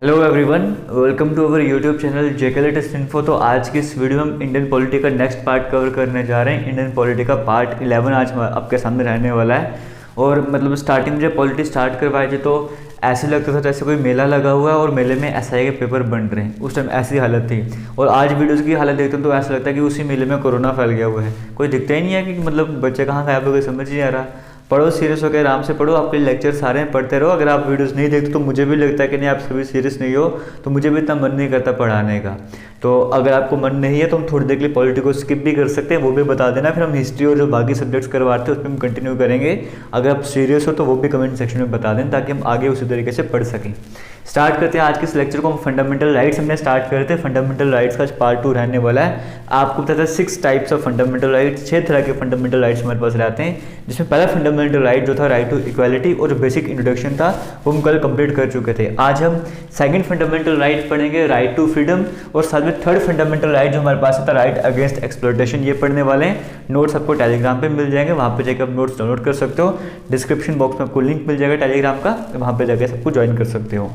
Hello everyone, welcome to our YouTube channel JK latest info. तो आज की इस वीडियो में हम इंडियन पॉलिटी का नेक्स्ट पार्ट कवर करने जा रहे हैं। इंडियन पॉलिटी का पार्ट 11 आज आपके सामने रहने वाला है। और मतलब स्टार्टिंग में जब पॉलिटी स्टार्ट करवाई थी तो ऐसे लगता था जैसे कोई मेला लगा हुआ है और मेले में एसआई के पेपर बन रहे हैं। उस टाइम ऐसी हालत थी। और आज वीडियोज़ की हालत देखते हैं तो ऐसा लगता है कि उसी मेले में कोरोना फैल गया हुआ है। कोई दिखता ही नहीं है कि मतलब बच्चे कहाँ गायब हो गए, समझ नहीं आ रहा। पढ़ो, सीरियस होकर आराम से पढ़ो। आपके लेक्चर सारे हैं, पढ़ते रहो। अगर आप वीडियोस नहीं देखते तो मुझे भी लगता है कि नहीं आप सभी सीरियस नहीं हो, तो मुझे भी इतना मन नहीं करता पढ़ाने का। तो अगर आपको मन नहीं है तो हम थोड़ी देर के लिए पॉलिटी को स्किप भी कर सकते हैं, वो भी बता देना। फिर हम हिस्ट्री और जो बाकी सब्जेक्ट्स करवाते हैं उसमें हम कंटिन्यू करेंगे। अगर आप सीरियस हो तो वो भी कमेंट सेक्शन में बता दें ताकि हम आगे उसी तरीके से पढ़ सकें। स्टार्ट करते हैं आज के इस लेक्चर को। हम फंडामेंटल राइट्स हमने स्टार्ट करते हैं। फंडामेंटल राइट्स का पार्ट 2 रहने वाला है। आपको पता था 6 टाइप्स ऑफ फंडामेंटल राइट्स, 6 तरह के फंडामेंटल राइट्स हमारे पास रहते हैं। जिसमें पहला फंडामेंटल राइट जो था राइट टू इक्वालिटी और जो बेसिक इंट्रोडक्शन था वो हम कल कंप्लीट कर चुके थे। आज हम सेकंड फंडामेंटल राइट पढ़ेंगे, राइट टू फ्रीडम। और साथ में थर्ड फंडामेंटल राइट जो हमारे पास था राइट अगेंस्ट एक्सप्लॉयटेशन, ये पढ़ने वाले हैं। नोट्स आपको टेलीग्राम पे मिल जाएंगे, वहाँ पे जाकर आप नोट्स डाउनलोड कर सकते हो। डिस्क्रिप्शन बॉक्स में आपको लिंक मिल जाएगा टेलीग्राम का, वहाँ पे जाकर सबको ज्वाइन कर सकते हो।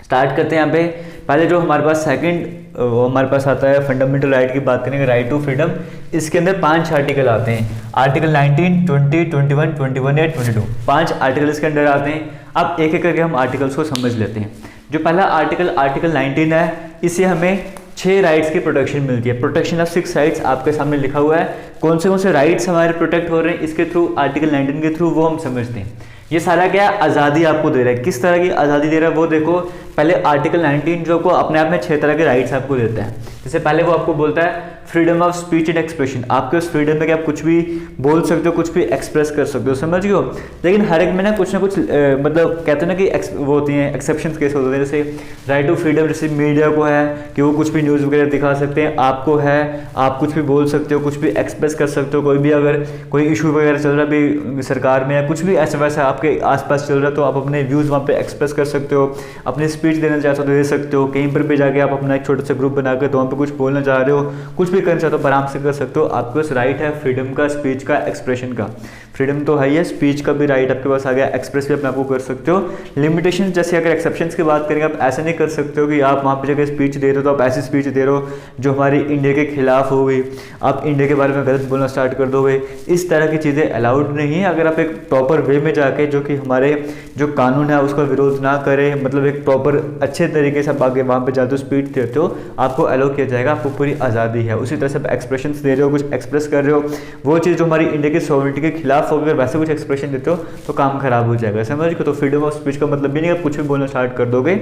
स्टार्ट करते हैं यहाँ पे। पहले जो हमारे पास सेकंड हमारे पास आता है फंडामेंटल राइट की बात करेंगे, राइट टू फ्रीडम। इसके अंदर 5 आर्टिकल आते हैं। आर्टिकल 19, 20, 21, 21 या 22, 5 आर्टिकल इसके अंदर आते हैं। अब एक एक करके हम आर्टिकल्स को समझ लेते हैं। जो पहला आर्टिकल 19 है, इससे हमें 6 राइट्स की प्रोटेक्शन मिलती है। प्रोटेक्शन ऑफ 6 राइट्स आपके सामने लिखा हुआ है। कौन से राइट्स हमारे प्रोटेक्ट हो रहे हैं इसके थ्रू, आर्टिकल 19 के थ्रू, वो हम समझते हैं। ये सारा क्या आज़ादी आपको दे रहा है। किस तरह की आज़ादी दे रहा है वो देखो। पहले आर्टिकल 19 जो को अपने आप में 6 तरह के राइट्स आपको देता है। जैसे पहले वो आपको बोलता है freedom of speech and expression. आपके उस फ्रीडम में कि आप कुछ भी बोल सकते हो, कुछ भी एक्सप्रेस कर सकते हो, समझ गए हो। लेकिन हर एक में ना कुछ मतलब कहते हैं ना कि वो होती हैं एक्सेप्शन केस होते हैं। जैसे राइट टू फ्रीडम, जैसे मीडिया को है कि वो कुछ भी न्यूज़ वगैरह दिखा सकते हैं। आपको है आप कुछ भी बोल सकते हो, कुछ भी एक्सप्रेस कर सकते हो। कोई भी अगर कोई इशू वगैरह चल रहा है भी सरकार में या कुछ भी ऐसा वैसा आपके आसपास चल रहा है तो आप अपने व्यूज़ वहाँ पे एक्सप्रेस कर सकते हो। अपनी स्पीच देना चाहते हो तो दे सकते हो। कहीं पर भी जाके आप अपना एक छोटा सा ग्रुप बनाकर तो वहाँ पे कुछ बोलना चाह रहे हो, कुछ भी करना चाहते हो, आराम से कर सकते हो। आपके पास राइट है फ्रीडम का, स्पीच का, एक्सप्रेशन का। फ्रीडम तो है ही है, स्पीच का भी राइट आपके पास आ गया, एक्सप्रेस भी अपने आप को कर सकते हो। लिमिटेशन जैसे अगर एक्सेप्शंस की बात करेंगे, आप ऐसे नहीं कर सकते हो कि आप वहाँ पे जाकर स्पीच दे रहे हो तो आप ऐसी स्पीच दे रहे हो जो हमारी इंडिया के खिलाफ हो गई, आप इंडिया के बारे में गलत बोलना स्टार्ट कर दोगे। इस तरह की चीज़ें अलाउड नहीं है। अगर आप एक प्रॉपर वे में जाके जो कि हमारे जो कानून है उसका विरोध ना करें, मतलब एक प्रॉपर अच्छे तरीके से आप आगे वहाँ पर जाते हो, स्पीच देते हो, आपको अलाउ किया जाएगा। आपको पूरी आज़ादी है। उसी तरह से आप एक्सप्रेशंस दे रहे हो, कुछ एक्सप्रेस कर रहे हो, वो चीज़ जो हमारी इंडिया की सॉवरेनिटी के खिलाफ हो, अगर वैसे कुछ एक्सप्रेशन देते हो तो काम खराब हो जाएगा, समझ गए। तो फ्रीडम ऑफ स्पीच का मतलब भी नहीं आप कुछ भी बोलना स्टार्ट कर दोगे।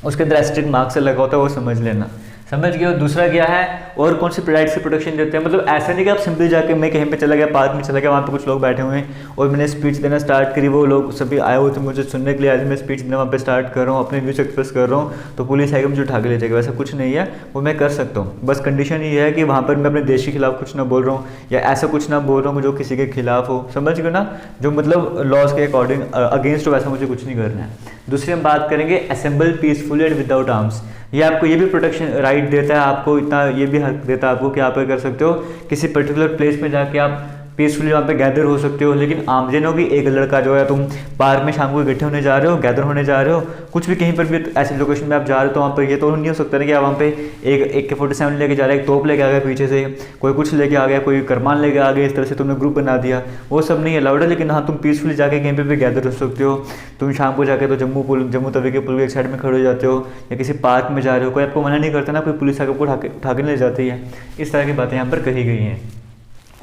उसके अंदर एस्टेरिस्क मार्क्स से लगा होता है, वो समझ लेना, समझ गए। और दूसरा क्या है, और कौन सी राइट्स की प्रोटेक्शन देते हैं। मतलब ऐसा नहीं कि आप सिंपली जाके मैं कहीं पे चला गया, पार्क में चला गया, वहाँ पे कुछ लोग बैठे हुए हैं और मैंने स्पीच देना स्टार्ट करी, वो लोग सभी आए हुए थे मुझे सुनने के लिए, आज मैं स्पीच देना वहाँ पे स्टार्ट कर रहा हूँ, अपने व्यूज एक्सप्रेस कर रहा हूँ, तो पुलिस आएगी मुझे उठा के ले जाएगी। वैसा कुछ नहीं है, वो मैं कर सकता हूँ। बस कंडीशन ये है कि वहाँ पर मैं अपने देश के खिलाफ कुछ ना बोल रहा हूँ या ऐसा कुछ ना बोल रहा हूँ जो किसी के खिलाफ हो, समझ गए ना, जो मतलब लॉज के अकॉर्डिंग अगेंस्ट हो, वैसा मुझे कुछ नहीं करना है। दूसरी हम बात करेंगे assemble peacefully and without arms. ये आपको ये भी प्रोटेक्शन राइट देता है, आपको इतना ये भी हक देता है आपको कि आप कर सकते हो किसी पर्टिकुलर प्लेस में जाके आप पीसफुली वहाँ पे गैदर हो सकते हो। लेकिन आमजन होगी, एक लड़का जो है, तुम पार्क में शाम को इकट्ठे होने जा रहे हो, गैदर होने जा रहे हो, कुछ भी कहीं पर भी ऐसी लोकेशन में आप जा रहे हो तो वहाँ पर ये तो नहीं हो सकता ना कि आप वहाँ पे एक AK-47 लेके जा रहे हैं, एक तोप लेके आ गया पीछे से, कोई कुछ लेके आ गया, कोई करमान लेके आ गया, इस तरह से तुमने ग्रुप बना दिया, वो सब नहीं अलाउड है। लेकिन हाँ, तुम पीसफुली जाके कहीं पर भी गैदर हो सकते हो। तुम शाम को जाके तो जम्मू तवी के पुल के एक साइड में खड़े हो जाते हो या किसी पार्क में जा रहे हो, कोई आपको मना नहीं करता ना, कोई पुलिस आकर उठा के ले जाती है। इस तरह की बातें यहाँ पर कही गई हैं।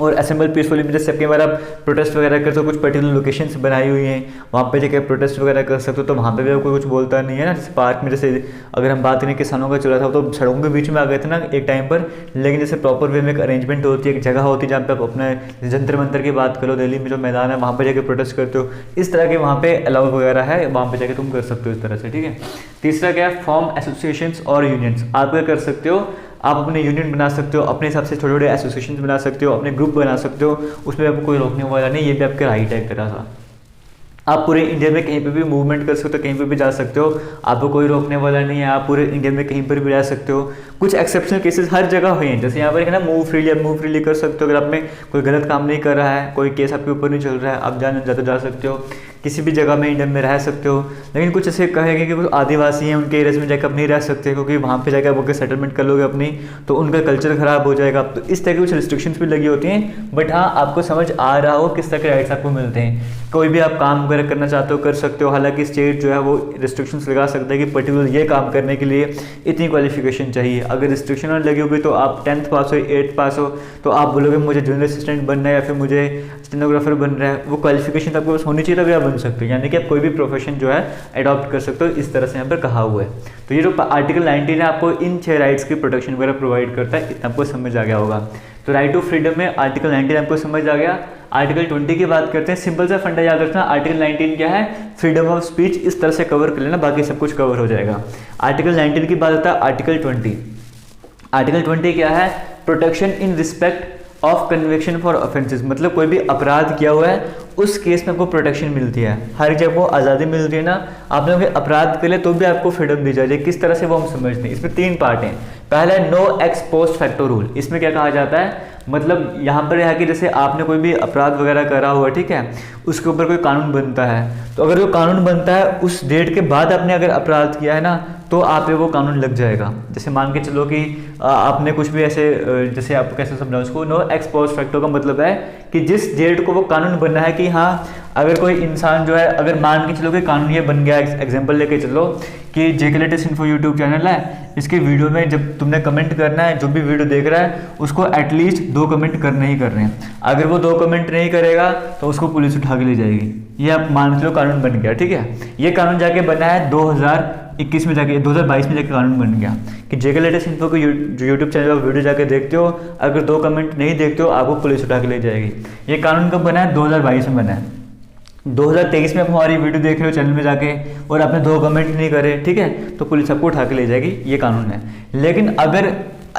और असेंबल पीसफुली में जैसे आपके बार आप प्रोटेस्ट वगैरह करते हो, कुछ पर्टिकुलर लोकेशंस बनाई हुई हैं, वहाँ पे जाकर प्रोटेस्ट वगैरह कर सकते हो, तो वहाँ पे भी कोई कुछ बोलता नहीं है ना। जैसे पार्क में, जैसे अगर हम बात करें किसानों का चल रहा था तो सड़कों के बीच में आ गए थे ना एक टाइम पर। लेकिन जैसे प्रॉपर वे में एक अरेंजमेंट होती है, एक जगह होती है जहाँ पे आप अपने जंतर मंतर की बात करो, दिल्ली में जो मैदान है वहाँ पर जाकर प्रोटेस्ट करते हो, इस तरह के वहाँ पे अलाउ वगैरह है, वहाँ पर जाकर तुम कर सकते हो इस तरह से, ठीक है। तीसरा क्या है, फॉर्म एसोसिएशंस और यूनियंस। आप क्या कर सकते हो, आप अपने यूनियन बना सकते हो, अपने हिसाब से छोटे छोटे एसोसिएशन बना सकते हो, अपने ग्रुप बना सकते हो, उसमें आपको कोई रोकने वाला नहीं। ये भी आपका राइट है एक तरह का। आप पूरे इंडिया में कहीं पे भी मूवमेंट कर सकते हो, कहीं पे भी जा सकते हो, आपको कोई रोकने वाला नहीं है। आप पूरे इंडिया में कहीं पर भी जा सकते हो। कुछ एक्सेप्शनल केसेस हर जगह हुए हैं, जैसे यहाँ पर है ना मूव फ्रीली, आप मूव फ्रीली कर सकते हो। अगर आप में कोई गलत काम नहीं कर रहा है, कोई केस आपके ऊपर नहीं चल रहा है, आप जाते जा सकते हो। किसी भी जगह में इंडिया में रह सकते हो। लेकिन कुछ ऐसे कहेंगे कि वो आदिवासी हैं, उनके एरियाज में जाकर आप नहीं रह सकते, क्योंकि वहाँ पे जाकर आप सेटलमेंट कर लोगे अपनी तो उनका कल्चर ख़राब हो जाएगा। तो इस तरह की कुछ रिस्ट्रिक्शंस भी लगी होती हैं। बट हाँ, आपको समझ आ रहा हो किस तरह के राइट्स आपको मिलते हैं। कोई भी आप काम वगैरह करना चाहते हो कर सकते हो। हालांकि स्टेट जो है वो रिस्ट्रिक्शंस लगा सकता है कि पर्टिकुलर ये काम करने के लिए इतनी क्वालिफिकेशन चाहिए। अगर रिस्ट्रिक्शन लगी होगी तो आप 10th पास हो, 8th पास हो, तो आप बोलोगे मुझे जूनियर असिस्टेंट बनना है या फिर मुझे स्टेनोग्राफर बनना है, वो क्वालिफिकेशन आपके पास होनी चाहिए तभी आप बन सकते हो। यानी कि आप कोई भी प्रोफेशन जो है अडॉप्ट कर सकते हो, इस तरह से यहाँ पर कहा हुआ है। तो ये जो आर्टिकल 19 है आपको इन 6 राइट्स की प्रोटेक्शन वगैरह प्रोवाइड करता है। इतना आपको समझ आ गया होगा। तो राइट टू फ्रीडम में आर्टिकल 19 आपको समझ आ गया। आर्टिकल 20 की बात करते हैं। सिंपल सा फंडा याद रखना, आर्टिकल 19 क्या है, फ्रीडम ऑफ स्पीच, इस तरह से कवर कर लेना, बाकी सब कुछ कवर हो जाएगा। आर्टिकल 19 की बात होता है आर्टिकल 20। आर्टिकल 20 क्या है, protection in respect of conviction for offences, मतलब कोई भी अपराध किया हुआ है उस केस में आपको प्रोटेक्शन मिलती है। हर जगह वो आज़ादी मिलती है ना, आपने कोई अपराध कर लिया तो भी आपको फ्रीडम दी जाए। किस तरह से वो हम समझते हैं, इसमें 3 पार्ट हैं। पहला है no ex post facto rule. इसमें क्या कहा जाता है, मतलब यहाँ पर यह है कि जैसे आपने कोई भी अपराध वगैरह करा हुआ, ठीक है, उसके ऊपर कोई कानून बनता है, तो अगर वो कानून बनता है उस डेट के बाद आपने अगर अपराध किया है ना, तो आप पे वो कानून लग जाएगा। जैसे मान के चलो कि आपने कुछ भी ऐसे, जैसे आप कैसे समझाओ उसको, नो एक्स पोस्ट फैक्टो का मतलब है कि जिस डेट को वो कानून बनना है कि हाँ, अगर कोई इंसान जो है, अगर मान के चलो कि कानून ये बन गया, एग्जांपल लेके चलो कि जेके लेटेस्ट इन्फो यूट्यूब चैनल है, इसके वीडियो में जब तुमने कमेंट करना है, जो भी वीडियो देख रहा है उसको एटलीस्ट 2 कमेंट करने ही करने हैं। अगर वो 2 कमेंट नहीं करेगा तो उसको पुलिस उठा के ले जाएगी। ये आप मान लो कानून बन गया, ठीक है। ये कानून जाके बना है 2021 में, जाके 2022 में जाके कानून बन गया कि जेके लेटेस्ट इन्फो को जो यूट्यूब चैनल पर वीडियो जाके देखते हो, अगर 2 कमेंट नहीं देखते हो आपको पुलिस उठा के ले जाएगी। ये कानून कब बना है, 2022 में बना है। 2023 में आप हमारी वीडियो देख रहे हो चैनल में जाके और आपने 2 कमेंट नहीं करे, ठीक है, तो पुलिस आपको उठा के ले जाएगी। ये कानून है। लेकिन अगर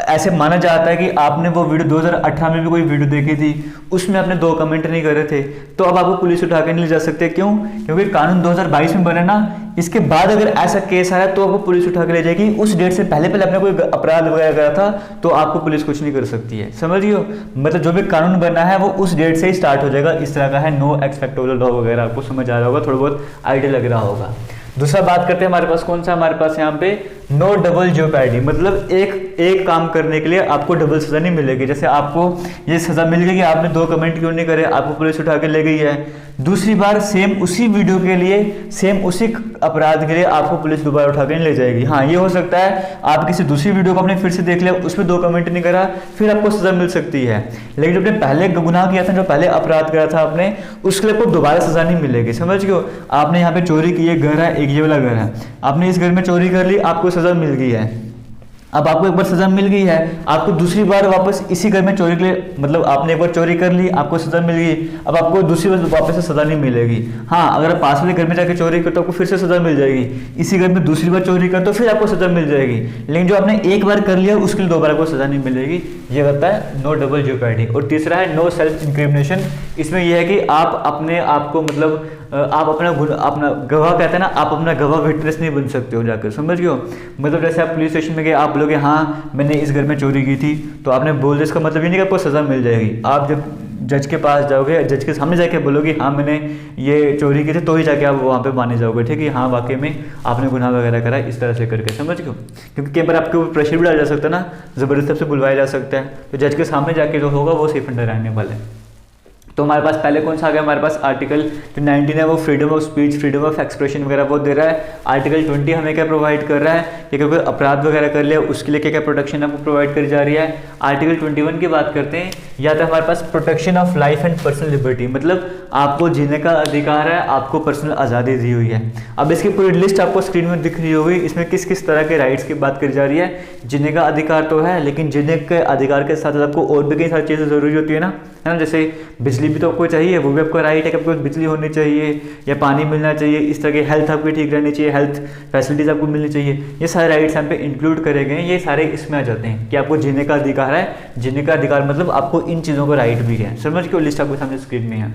ऐसे माना जाता है कि आपने वो वीडियो 2018 में भी कोई वीडियो देखी थी, उसमें आपने 2 कमेंट नहीं करे थे, तो अब आपको पुलिस उठा के नहीं ले जा सकते। क्यों? क्योंकि कानून 2022 में बने ना, इसके बाद अगर ऐसा केस आया तो आपको पुलिस उठा के ले जाएगी। उस डेट से पहले आपने कोई अपराध वगैरह करा था तो आपको पुलिस कुछ नहीं कर सकती है। समझियो, मतलब जो भी कानून बना है वो उस डेट से ही स्टार्ट हो जाएगा। इस तरह का है नो एक्स फैक्टोरियल लॉ वगैरह, आपको समझ आ रहा होगा, थोड़ा बहुत आइडिया लग रहा होगा। दूसरा बात करते हैं हमारे पास कौन सा, हमारे पास यहाँ पे नो डबल जेओपर्डी, मतलब एक काम करने के लिए आपको डबल सजा नहीं मिलेगी। जैसे आपको ये सजा मिल गई कि आपने 2 कमेंट क्यों नहीं करे, आपको पुलिस उठा के ले गई है, दूसरी बार सेम उसी वीडियो के लिए, सेम उसी अपराध के लिए आपको पुलिस दोबारा उठा के नहीं ले जाएगी। हाँ, ये हो सकता है आप किसी दूसरी वीडियो को आपने फिर से देख लिया, उसमें 2 कमेंट नहीं करा, फिर आपको सजा मिल सकती है। लेकिन जो आपने पहले गुनाह किया था, जो पहले अपराध करा था आपने, उसके लिए आपको दोबारा सजा नहीं मिलेगी। समझ गए? आपने यहाँ पे चोरी की, है घर है, एक ये वाला घर है, आपने इस घर में चोरी कर ली, आपको सजा मिल गई है। अब आपको एक बार सजा मिल गई है, आपको दूसरी बार वापस इसी घर में चोरी के लिए, मतलब आपने एक बार चोरी कर ली, आपको सजा मिल गई, अब आपको दूसरी बार वापस से सजा नहीं मिलेगी। हाँ, अगर आप पास वाले घर में जाकर चोरी कर तो आपको फिर से सजा मिल जाएगी, इसी घर में दूसरी बार चोरी कर तो फिर आपको सजा मिल जाएगी। लेकिन जो आपने एक बार कर लिया उसके लिए दोबारा को सजा नहीं मिलेगी। ये होता है नो डबल जेओपर्डी। और तीसरा है नो सेल्फ इंक्रिमिनेशन। इसमें यह है कि आप अपने आप को, मतलब आप अपना गवाह कहते हैं ना, आप अपना गवाह विटनेस नहीं बन सकते हो जाकर। समझ गए? मतलब जैसे आप पुलिस स्टेशन में गए, आप बोलोगे हाँ मैंने इस घर में चोरी की थी, तो आपने बोल दिया, इसका मतलब ये नहीं कि आपको सज़ा मिल जाएगी। आप जब जज के पास जाओगे, जज के सामने जाके बोलोगे हाँ मैंने ये चोरी की थी, तो ही जाके आप वहाँ पे माने जाओगे, ठीक है, हाँ वाकई में आपने गुनाह वगैरह करा, इस तरह से करके। समझ गए? क्योंकि कई बार आपके ऊपर प्रेशर भी डाला जा सकता है ना, ज़बरदस्ती से बुलवाया जा सकता है, तो जज के सामने जाके जो होगा वो सेफ अंडर रहने वाला है। तो हमारे पास पहले कौन सा आ गया, हमारे पास आर्टिकल जो 19 है वो freedom of speech, freedom of expression वगैरह वो दे रहा है। आर्टिकल 20 हमें क्या प्रोवाइड कर रहा है कि कोई अपराध वगैरह कर लिया उसके लिए क्या क्या प्रोटेक्शन आपको प्रोवाइड करी जा रही है। आर्टिकल 21 की बात करते हैं, या तो हमारे पास protection of life and personal liberty, मतलब आपको जीने का अधिकार है, आपको पर्सनल आज़ादी दी हुई है। अब इसकी पूरी लिस्ट आपको स्क्रीन में दिख रही होगी, इसमें किस किस तरह के राइट्स की बात करी जा रही है। जीने का अधिकार तो है, लेकिन जीने के अधिकार के साथ साथ आपको और भी कई सारी चीज़ें ज़रूरी होती है ना, है ना। जैसे बिजली भी तो आपको चाहिए, वो भी आपका राइट है कि आपको बिजली होनी चाहिए या पानी मिलना चाहिए, इस तरह की हेल्थ आपकी ठीक रहनी चाहिए, हेल्थ फैसिलिटीज़ आपको मिलनी चाहिए। ये सारे राइट्स यहाँ पे इंक्लूड करे गए हैं, ये सारे इसमें आ जाते हैं कि आपको जीने का अधिकार है। जीने का अधिकार मतलब आपको इन चीज़ों का राइट भी है। समझ के लिस्ट आपके सामने स्क्रीन में है।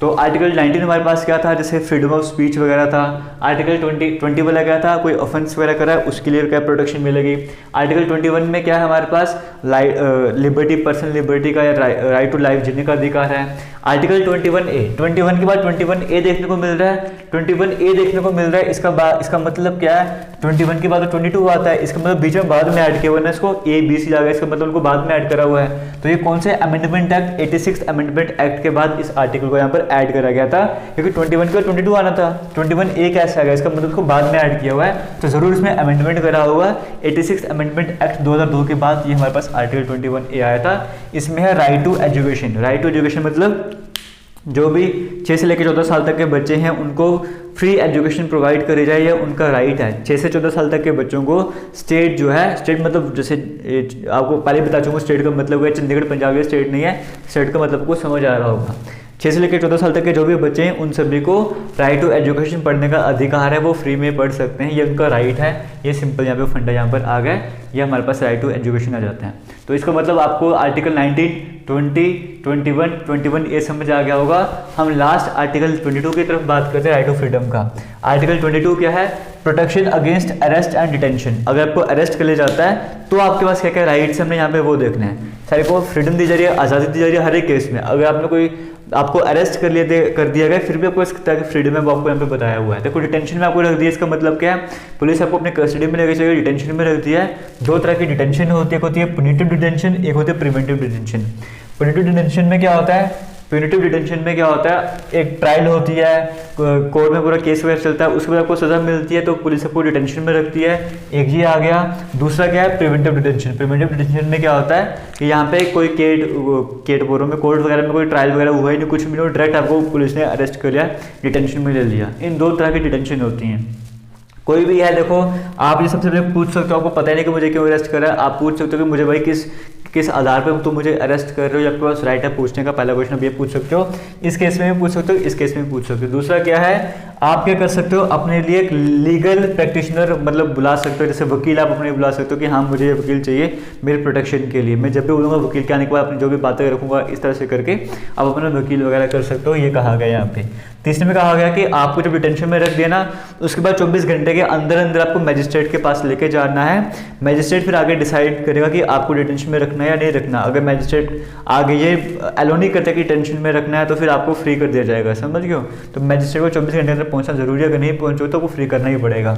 तो आर्टिकल 19 हमारे पास क्या था, जैसे फ्रीडम ऑफ स्पीच वगैरह था। आर्टिकल 20 वाला क्या था, कोई ऑफेंस वगैरह करा उसके लिए क्या प्रोटेक्शन मिलेगी। आर्टिकल 21 में क्या है हमारे पास, लिबर्टी, पर्सनल लिबर्टी का या राइट टू लाइफ जीने का अधिकार है। आर्टिकल 21 के बाद 21A देखने को मिल रहा है, 21A देखने को मिल रहा है। इसका मतलब क्या है, 21 के बाद 22 आता है, इसका मतलब बीच में बाद में ऐड किया हुआ है इसको, ABC आ गया, इसका मतलब उनको बाद में ऐड करा हुआ है। तो ये कौन से अमेंडमेंट एक्ट, 86 अमेंडमेंट एक्ट के बाद इस आर्टिकल को यहाँ पर ऐड करा गया था, क्योंकि 21 के बाद 22 आना था, 21A कैसे आ गया, इसका मतलब उसको बाद में ऐड किया हुआ है, तो जरूर इसमें अमेंडमेंट करा हुआ है। 86 अमेंडमेंट एक्ट 2002 के बाद ये हमारे पास आर्टिकल 21A आया था। इसमें है right to education. Right to education मतलब जो भी 6 से लेकर 14 साल तक के बच्चे हैं उनको फ्री एजुकेशन प्रोवाइड करी जाए, यह उनका राइट है। 6 से 14 साल तक के बच्चों को स्टेट जो है, स्टेट मतलब जैसे आपको पहले बता चुका, स्टेट का मतलब है चंडीगढ़ पंजाब, स्टेट नहीं है, स्टेट का मतलब को समझ आ रहा होगा। 6 से लेकर 14 साल तक के जो भी बच्चे हैं उन सभी को राइट टू एजुकेशन पढ़ने का अधिकार है, वो फ्री में पढ़ सकते हैं, ये उनका राइट है। ये सिंपल यहाँ पे फंडा यहाँ पर आ गया, ये हमारे पास राइट टू एजुकेशन आ जाते हैं। तो इसका मतलब आपको आर्टिकल 19, 20, 21 ये समझ आ गया होगा। हम लास्ट आर्टिकल 22 की तरफ बात करते हैं, राइट टू फ्रीडम का। आर्टिकल 22 क्या है, protection against arrest and detention. अगर आपको अरेस्ट कर लिया जाता है तो आपके पास क्या क्या राइट्स हमने यहाँ पे वो देखना है। सारे को फ्रीडम दी जा रही है, आज़ादी दी जा रही है हर एक केस में। अगर आपने कोई आपको अरेस्ट कर दिया गया फिर भी आपको इस तरह की फ्रीडम है वो आपको यहाँ पे बताया हुआ है। देखो डिटेंशन में आपको रख दिया, इसका मतलब क्या है, पुलिस आपको अपने कस्टडी में लेके चलेगी, डिटेंशन में रख दिया है। 2 तरह की डिटेंशन होती है, एक होती है पुनिटिव डिटेंशन, एक होती है प्रिवेंटिव डिटेंशन। पुनिटिव डिटेंशन में क्या होता है, प्यूनिटिव डिटेंशन में क्या होता है, एक ट्रायल होती है, कोर्ट में पूरा केस वगैरह चलता है, उसके बाद आपको सजा मिलती है तो पुलिस आपको डिटेंशन में रखती है, एक ये आ गया। दूसरा क्या है, प्रिवेंटिव डिटेंशन। प्रिवेंटिव डिटेंशन में क्या होता है कि यहाँ पे कोई कोर्ट वगैरह में कोई ट्रायल वगैरह हुआ ही नहीं, कुछ भी नहीं, डायरेक्ट आपको पुलिस ने अरेस्ट कर लिया, डिटेंशन में ले लिया। इन 2 तरह की डिटेंशन होती हैं। कोई भी है, देखो आप ये सबसे पहले पूछ सकते हो, आपको पता ही नहीं कि मुझे क्यों अरेस्ट कर रहा है, आप पूछ सकते हो कि मुझे भाई किस आधार पर तुम मुझे अरेस्ट कर रहे हो, आपके पास राइट है पूछने का। पहला क्वेश्चन आप ये पूछ सकते हो, इस केस में भी पूछ सकते हो, इस केस में भी पूछ सकते हो। दूसरा क्या है, आप क्या कर सकते हो, अपने लिए एक लीगल प्रैक्टिशनर मतलब बुला सकते हो, जैसे वकील आप अपने बुला सकते हो कि हाँ मुझे वकील चाहिए मेरे प्रोटेक्शन के लिए। मैं जब भी बोलूँगा वकील के आने के बाद अपनी जो भी बातें रखूँगा इस तरह से करके आप अपना वकील वगैरह कर सकते हो, ये कहा गया यहाँ पे। तीसरे में कहा गया कि आपको जब डिटेंशन में रख दिया ना, उसके बाद 24 घंटे के अंदर अंदर आपको मैजिस्ट्रेट के पास लेके जाना है। मैजिस्ट्रेट फिर आगे डिसाइड करेगा कि आपको डिटेंशन में रखना है या नहीं रखना। अगर मैजिस्ट्रेट आगे ये अलो नहीं करता कि डिटेंशन में रखना है तो फिर आपको फ्री कर दिया जाएगा, समझ गए हो। तो मैजिस्ट्रेट को 24 घंटे अंदर पहुंचना जरूरी है, अगर नहीं पहुंचो तो वो फ्री करना ही पड़ेगा।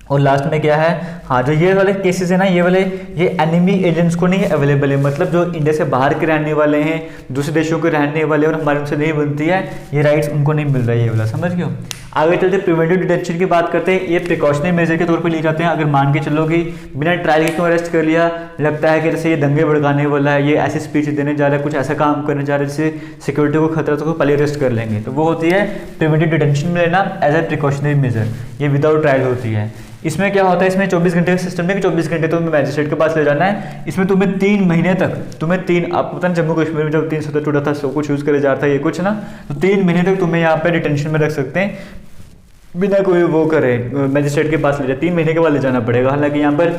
और लास्ट में क्या है, हाँ जो ये वाले केसेस है ना, ये एनिमी एजेंट्स को नहीं अवेलेबल है, मतलब जो इंडिया से बाहर के रहने वाले हैं, दूसरे देशों के रहने वाले और हमारे उनसे नहीं बनती है, ये राइट्स उनको नहीं मिल रहा है, ये वाला समझ गए हो। आगे चलते प्रिवेंटिव डिटेंशन की बात करते हैं। ये प्रिकॉशनरी मेजर के तौर पे लिए जाते हैं। अगर मान के चलो कि बिना ट्रायल के क्यों अरेस्ट कर लिया, लगता है कि जैसे ये दंगे भड़काने वाला है, ये ऐसी स्पीच देने जा रहा है, कुछ ऐसा काम करने जा रहा है जिससे सिक्योरिटी को खतरा, तो पहले अरेस्ट कर लेंगे, तो वो होती है प्रिवेंटिव डिटेंशन में लेना एज ए प्रिकॉशनरी मेजर। ये विदाउट ट्रायल होती है। इसमें क्या होता है, इसमें 24 घंटे का सिस्टम है कि 24 घंटे तुम्हें मैजिस्ट्रेट के पास ले जाना है। इसमें तुम्हें 3 महीने तक आपको पता है जम्मू कश्मीर में जब 3 टूटा था सब कुछ यूज़ करे जा रहा था ये कुछ ना, तो 3 महीने तक तुम्हें यहाँ पे डिटेंशन में रख सकते हैं बिना कोई वो करे, मैजिस्ट्रेट के पास ले जाए, 3 महीने के बाद ले जाना पड़ेगा। हालांकि यहाँ पर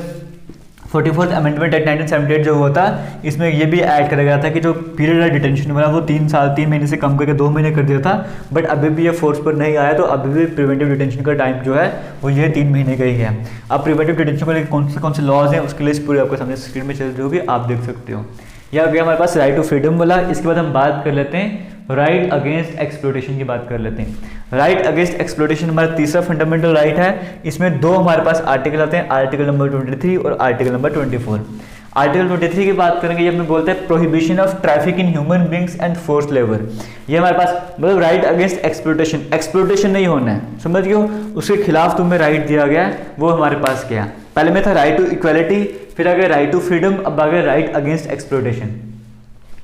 44th अमेंडमेंट एक्ट 1978 जो होता इसमें ये भी ऐड करा गया था कि जो पीरियड है डिटेंशन वाला वो 3 महीने से कम करके 2 महीने कर दिया था, बट अभी भी ये फोर्स पर नहीं आया, तो अभी भी प्रिवेंटिव डिटेंशन का टाइम जो है वो ये 3 महीने का ही है। अब प्रिवेंटिव डिटेंशन को लेकर कौन से लॉज हैं उसके लिए पूरे आपके सामने स्क्रीन में चल रही होगी, आप देख सकते हो। यह हो गया हमारे पास राइट टू फ्रीडम वाला। इसके बाद हम बात कर लेते हैं राइट अगेंस्ट एक्सप्लॉयटेशन की बात कर लेते हैं। राइट अगेंस्ट एक्सप्लॉयटेशन हमारा तीसरा फंडामेंटल राइट है। इसमें 2 हमारे पास आर्टिकल आते हैं, आर्टिकल नंबर 23 और आर्टिकल नंबर 24। आर्टिकल 23 की बात करेंगे, ये हमें बोलते हैं prohibition of traffic in human beings and force labour. ये हमारे पास मतलब राइट अगेंस्ट एक्सप्लॉयटेशन नहीं होना है, समझ गए हो, उसके खिलाफ तुम्हें राइट दिया गया है। वो हमारे पास क्या, पहले में था राइट टू इक्वालिटी, फिर आ गया राइट टू फ्रीडम, अब आ गया राइट अगेंस्ट एक्सप्लॉयटेशन।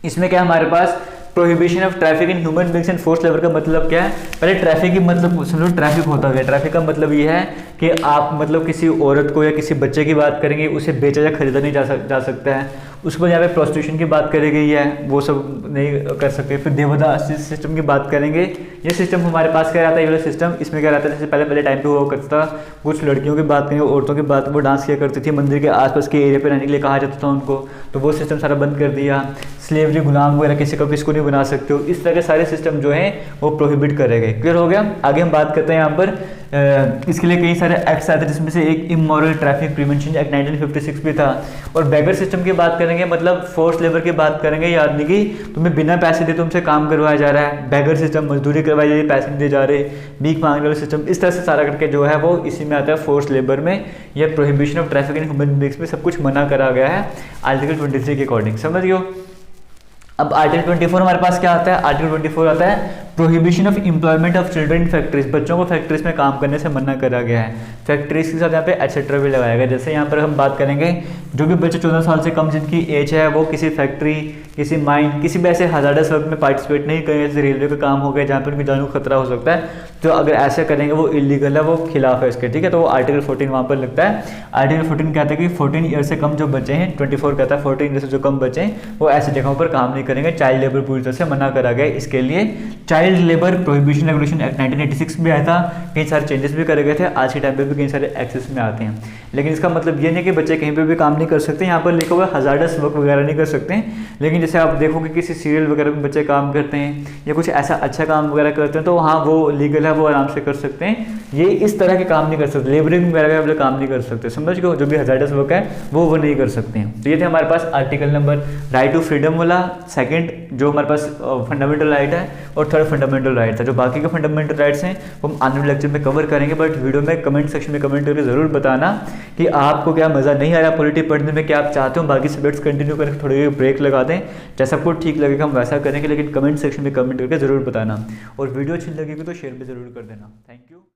इसमें क्या हमारे पास prohibition of traffic in human beings and force labour का मतलब क्या है, पहले ट्रैफिक की मतलब समझो, ट्रैफिक होता है। ट्रैफिक का मतलब ये है कि आप मतलब किसी औरत को या किसी बच्चे की बात करेंगे, उसे बेचा या खरीदा नहीं जा सकता है, उसके बाद यहाँ पे प्रोस्टिट्यूशन की बात करी गई है, वो सब नहीं कर सकते। फिर देवदास सिस्टम की बात करेंगे। ये सिस्टम हमारे पास क्या रहता है, ये वाला सिस्टम, इसमें क्या रहता है, जैसे पहले टाइम पे हुआ करता था, कुछ लड़कियों की बात करेंगे, औरतों की बात, वो डांस किया करती थी, मंदिर के आसपास के एरिया पे रहने के लिए कहा जाता था उनको, तो वो सिस्टम सारा बंद कर दिया। स्लेवरी, गुलाम वगैरह किसी को किसको नहीं बना सकते हो, इस तरह के सारे सिस्टम जो हैं वो प्रोहिबिट करे गए। क्लियर हो गया। आगे हम बात करते हैं यहाँ पर इसके लिए कई सारे एक्ट्स आते हैं, जिसमें से एक इमोरल ट्रैफिक प्रिवेंशन एक्ट 1956 भी था। और बैगर सिस्टम की बात करेंगे, मतलब फोर्स लेबर की बात करेंगे, यानी कि तुम्हें बिना पैसे दिए तुमसे काम करवाया जा रहा है, बैगर सिस्टम, मजदूरी करवाई जा रही है, पैसे नहीं दिए जा रहे, भीख मांगने वाला सिस्टम, इस तरह से सारा करके जो है वो इसी में आता है फोर्स लेबर में। यह prohibition of traffic in human beings में सब कुछ मना करा गया है आर्टिकल 23 के अकॉर्डिंग। समझ गए। अब आर्टिकल 24 हमारे पास क्या आता है, आर्टिकल 24 आता है prohibition of employment of children in factories, बच्चों को फैक्ट्रीज में काम करने से मना करा गया है। फैक्ट्रीज के साथ यहाँ पे एटसेट्रा भी लगाया गया। जैसे यहाँ पर हम बात करेंगे, जो भी बच्चे 14 साल से कम जिनकी एज है वो किसी फैक्ट्री, किसी माइन, किसी भी ऐसे हजारडस वर्क में पार्टिसिपेट नहीं करेंगे, जैसे रेलवे का काम हो गया जहाँ पर उनकी जान को खतरा हो सकता है, तो अगर ऐसे करेंगे वो इलीगल है, वो खिलाफ है इसके। ठीक है, तो वो आर्टिकल 14 वहाँ पर लगता है। आर्टिकल 14 कहता है कि 14 ईयर से कम जो बच्चे हैं, 24 कहता है 14 ईयर से जो कम बच्चे हैं वो ऐसी जगहों पर काम नहीं करेंगे। चाइल्ड लेबर पूरी तरह से मना करा गया इसके लिए। Child labour prohibition regulation act 1986 में आया था, कई सारे चेंजेस भी करे गए थे, आज के टाइम पे भी कई सारे एक्सेस में आते हैं। लेकिन इसका मतलब ये नहीं कि बच्चे कहीं पे भी काम नहीं कर सकते। यहाँ पर लिखा हुआ हजारडस वर्क वगैरह नहीं कर सकते हैं, लेकिन जैसे आप देखोगे किसी सीरियल वगैरह में बच्चे काम करते हैं या कुछ ऐसा अच्छा काम वगैरह करते हैं, तो हाँ वो लीगल है, वो आराम से कर सकते हैं। ये इस तरह के काम नहीं कर सकते, लेबरिंग वगैरह वाले काम नहीं कर सकते। समझ गए, जो भी हजारडस वर्क है वो नहीं कर सकते हैं। तो ये थे हमारे पास article number right to freedom वाला, सेकंड जो हमारे पास फंडामेंटल राइट है, और थर्ड फंडामेंटल राइट था। जो बाकी के फंडामेंटल राइट्स हैं वो हम आने वाले लेक्चर में कवर करेंगे, बट वीडियो में कमेंट सेक्शन में कमेंट करके जरूर बताना कि आपको क्या मज़ा नहीं आ रहा पॉलिटी पढ़ने में, क्या आप चाहते हो बाकी सब्जेक्ट्स कंटिन्यू करके थोड़ी ब्रेक लगा दें, जैसा आपको ठीक लगेगा हम वैसा करेंगे, लेकिन कमेंट सेक्शन में कमेंट करके जरूर बताना। और वीडियो अच्छी लगेगी तो शेयर भी जरूर कर देना। Thank you.